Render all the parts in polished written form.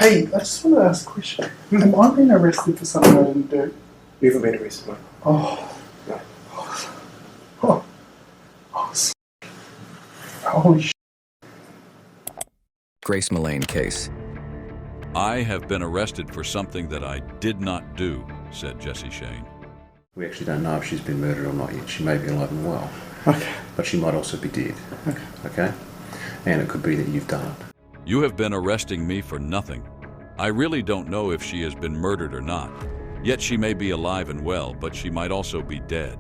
Hey, I just want to ask a question. Am I being arrested for something I didn't do? You haven't been arrested, mate. Oh. No. Oh. Holy shit. Grace Millane case. I have been arrested for something that I did not do, said Jesse Shane. We actually don't know if she's been murdered or not yet. She may be alive and well. Okay. But she might also be dead. Okay. Okay? And it could be that you've done it. You have been arresting me for nothing. I really don't know if she has been murdered or not. Yet she may be alive and well, but she might also be dead.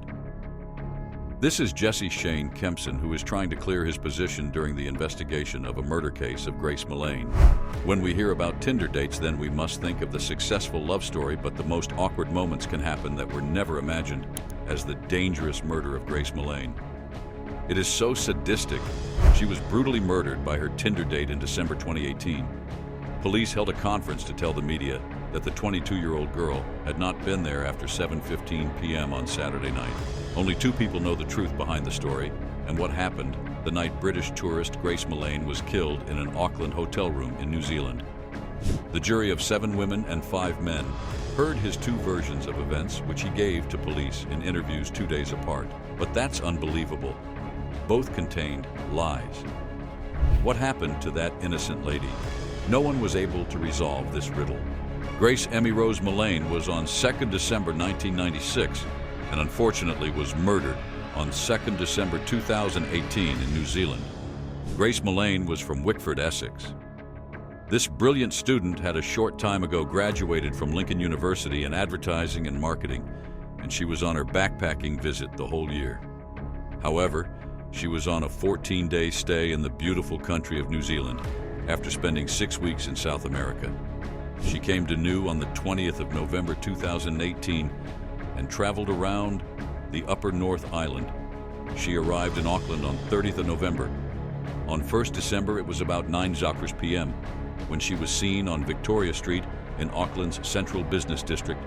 This is Jesse Shane Kempson, who is trying to clear his position during the investigation of a murder case of Grace Millane. When we hear about Tinder dates, then we must think of the successful love story, but the most awkward moments can happen that were never imagined, as the dangerous murder of Grace Millane. It is so sadistic. She was brutally murdered by her Tinder date in December 2018. Police held a conference to tell the media that the 22-year-old girl had not been there after 7:15 p.m. on Saturday night. Only 2 people know the truth behind the story and what happened the night British tourist Grace Millane was killed in an Auckland hotel room in New Zealand. The jury of 7 women and 5 men heard his 2 versions of events, which he gave to police in interviews 2 days apart. But that's unbelievable. Both contained lies. What happened to that innocent lady? No one was able to resolve this riddle. Grace Emmy Rose Millane was on 2nd December 1996 and unfortunately was murdered on 2nd December 2018 in New Zealand. Grace Millane was from Wickford, Essex. This brilliant student had a short time ago graduated from Lincoln University in advertising and marketing, and she was on her backpacking visit the whole year. However, she was on a 14-day stay in the beautiful country of New Zealand after spending 6 weeks in South America. She came to New on the 20th of November 2018 and traveled around the Upper North Island. She arrived in Auckland on 30th of November. On 1st December, it was about 9 p.m. when she was seen on Victoria Street in Auckland's Central Business District.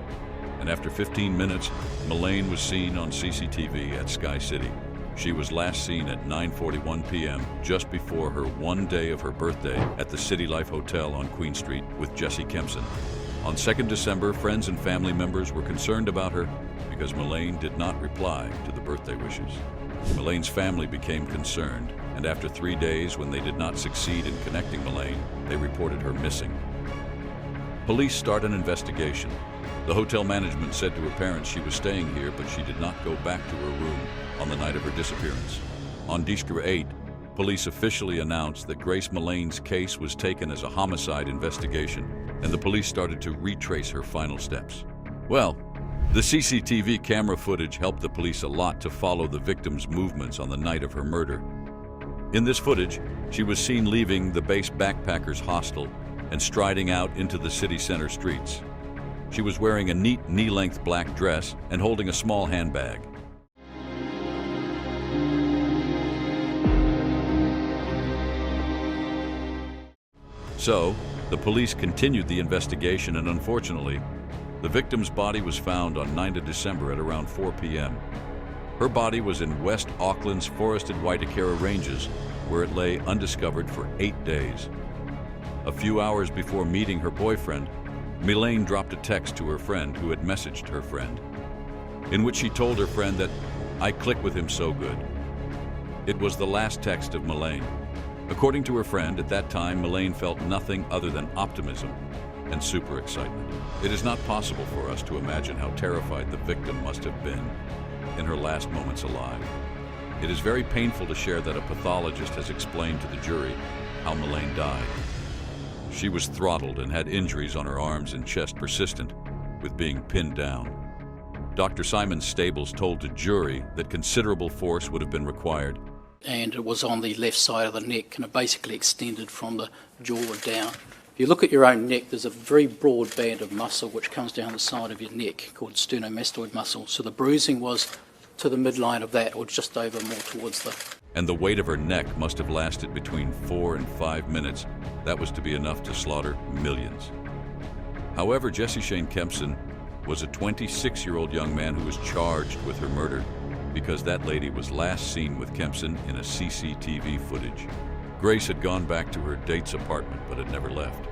And after 15 minutes, Milane was seen on CCTV at Sky City. She was last seen at 9:41 p.m., just before her 1 day of her birthday at the City Life Hotel on Queen Street with Jesse Kempson. On 2nd December, friends and family members were concerned about her because Milane did not reply to the birthday wishes. Milane's family became concerned, and after 3 days, when they did not succeed in connecting Milane, they reported her missing. Police start an investigation. The hotel management said to her parents she was staying here, but she did not go back to her room on the night of her disappearance. On December 8, police officially announced that Grace Milane's case was taken as a homicide investigation, and the police started to retrace her final steps. Well, the CCTV camera footage helped the police a lot to follow the victim's movements on the night of her murder. In this footage, she was seen leaving the base backpackers hostel and striding out into the city center streets. She was wearing a neat knee-length black dress and holding a small handbag. So, the police continued the investigation, and unfortunately, the victim's body was found on 9th December at around 4 p.m. Her body was in West Auckland's forested Waitakere Ranges, where it lay undiscovered for 8 days. A few hours before meeting her boyfriend, Milane dropped a text to her friend who had messaged her friend, in which she told her friend that, "I click with him so good." It was the last text of Milane. According to her friend, at that time, Milane felt nothing other than optimism and super excitement. It is not possible for us to imagine how terrified the victim must have been in her last moments alive. It is very painful to share that a pathologist has explained to the jury how Milane died. She was throttled and had injuries on her arms and chest persistent with being pinned down. Dr. Simon Stables told the jury that considerable force would have been required. And it was on the left side of the neck, and it basically extended from the jaw down. If you look at your own neck, there's a very broad band of muscle which comes down the side of your neck called sternomastoid muscle. So the bruising was to the midline of that, or just over more towards the... And the weight of her neck must have lasted between 4 and 5 minutes. That was to be enough to slaughter millions. However, Jesse Shane Kempson was a 26-year-old young man who was charged with her murder because that lady was last seen with Kempson in a CCTV footage. Grace had gone back to her date's apartment but had never left.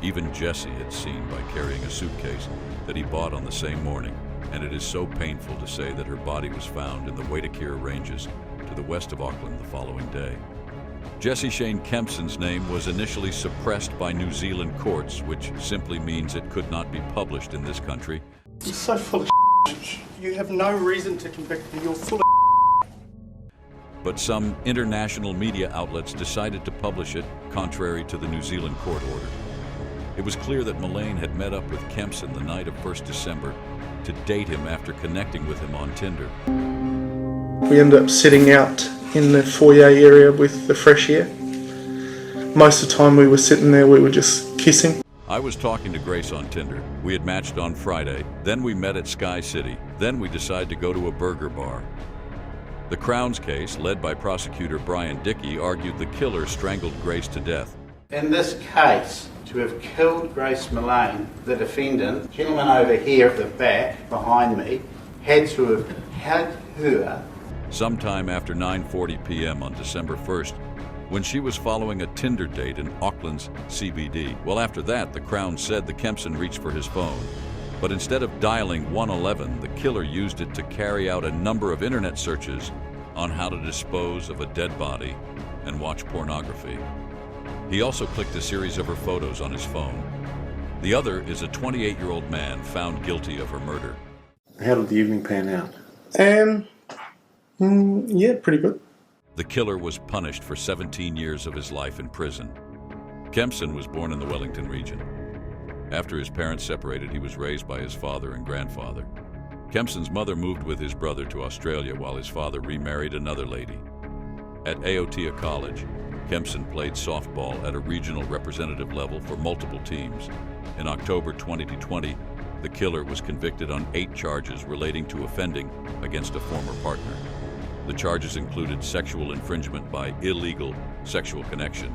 Even Jesse had seen by carrying a suitcase that he bought on the same morning, and it is so painful to say that her body was found in the Waitakere Ranges to the west of Auckland the following day. Jesse Shane Kempson's name was initially suppressed by New Zealand courts, which simply means it could not be published in this country. You're so full of shit. You have no reason to convict me. You're full of But some international media outlets decided to publish it, contrary to the New Zealand court order. It was clear that Milane had met up with Kempson the night of 1st December to date him after connecting with him on Tinder. We ended up sitting out in the foyer area with the fresh air. Most of the time we were sitting there, we were just kissing. I was talking to Grace on Tinder. We had matched on Friday, then we met at Sky City, then we decided to go to a burger bar. The Crown's case, led by prosecutor Brian Dickey, argued the killer strangled Grace to death. In this case, to have killed Grace Millane, the defendant, gentleman over here at the back, behind me, had to have had her Sometime after 9:40 p.m. on December 1st, when she was following a Tinder date in Auckland's CBD. Well, after that, the Crown said the Kempson reached for his phone. But instead of dialing 111, the killer used it to carry out a number of internet searches on how to dispose of a dead body and watch pornography. He also clicked a series of her photos on his phone. The other is a 28-year-old man found guilty of her murder. How did the evening pan out? Yeah, pretty good. The killer was punished for 17 years of his life in prison. Kempson was born in the Wellington region. After his parents separated, he was raised by his father and grandfather. Kempson's mother moved with his brother to Australia while his father remarried another lady. At Aotea College, Kempson played softball at a regional representative level for multiple teams. In October 2020, the killer was convicted on 8 charges relating to offending against a former partner. The charges included sexual infringement by illegal sexual connection,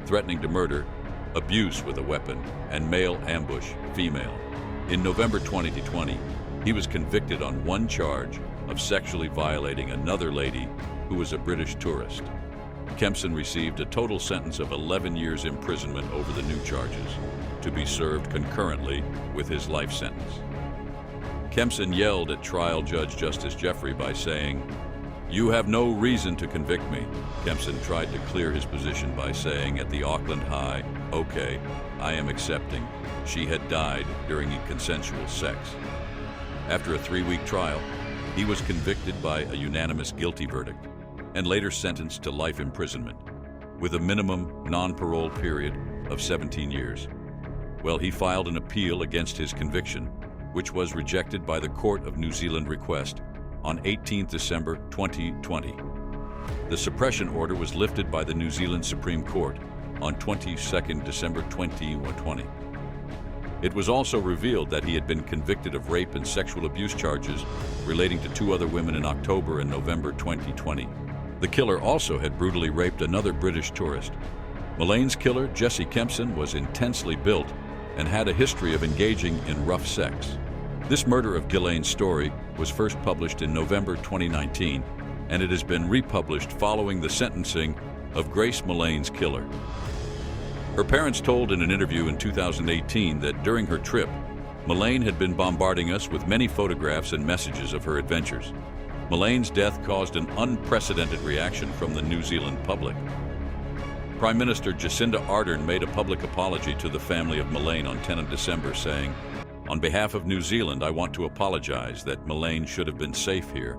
threatening to murder, abuse with a weapon, and male ambush female. In November 2020, he was convicted on 1 charge of sexually violating another lady who was a British tourist. Kempson received a total sentence of 11 years imprisonment over the new charges, to be served concurrently with his life sentence. Kempson yelled at trial judge Justice Jeffrey by saying, "You have no reason to convict me." Kempson tried to clear his position by saying at the Auckland High, "Okay, I am accepting. She had died during a consensual sex." After a 3-week trial, he was convicted by a unanimous guilty verdict and later sentenced to life imprisonment with a minimum non-parole period of 17 years. Well, he filed an appeal against his conviction, which was rejected by the Court of New Zealand request on 18 December 2020. The suppression order was lifted by the New Zealand Supreme Court on 22 December 2020. It was also revealed that he had been convicted of rape and sexual abuse charges relating to 2 other women in October and November 2020. The killer also had brutally raped another British tourist. Milane's killer, Jesse Kempson, was intensely built and had a history of engaging in rough sex. This murder of Gillane's story was first published in November 2019, and it has been republished following the sentencing of Grace Millane's killer. Her parents told in an interview in 2018 that during her trip, Milane had been bombarding us with many photographs and messages of her adventures. Milane's death caused an unprecedented reaction from the New Zealand public. Prime Minister Jacinda Ardern made a public apology to the family of Milane on 10 December, saying, "On behalf of New Zealand, I want to apologize that Milane should have been safe here,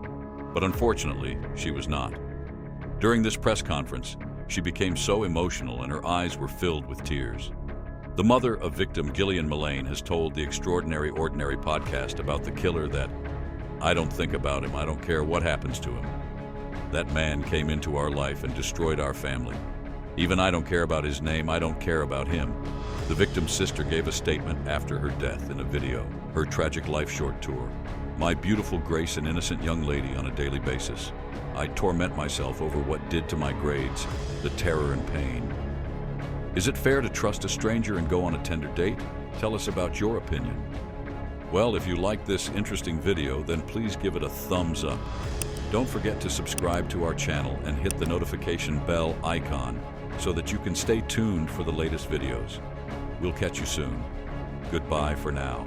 but unfortunately, she was not." During this press conference, she became so emotional and her eyes were filled with tears. The mother of victim Gillian Milane has told the Extraordinary Ordinary podcast about the killer that, "I don't think about him, I don't care what happens to him. That man came into our life and destroyed our family. Even I don't care about his name, I don't care about him." The victim's sister gave a statement after her death in a video, her tragic life short tour. "My beautiful Grace, an innocent young lady on a daily basis. I torment myself over what did to my grades, the terror and pain. Is it fair to trust a stranger and go on a Tinder date? Tell us about your opinion." Well, if you like this interesting video, then please give it a thumbs up. Don't forget to subscribe to our channel and hit the notification bell icon so that you can stay tuned for the latest videos. We'll catch you soon. Goodbye for now.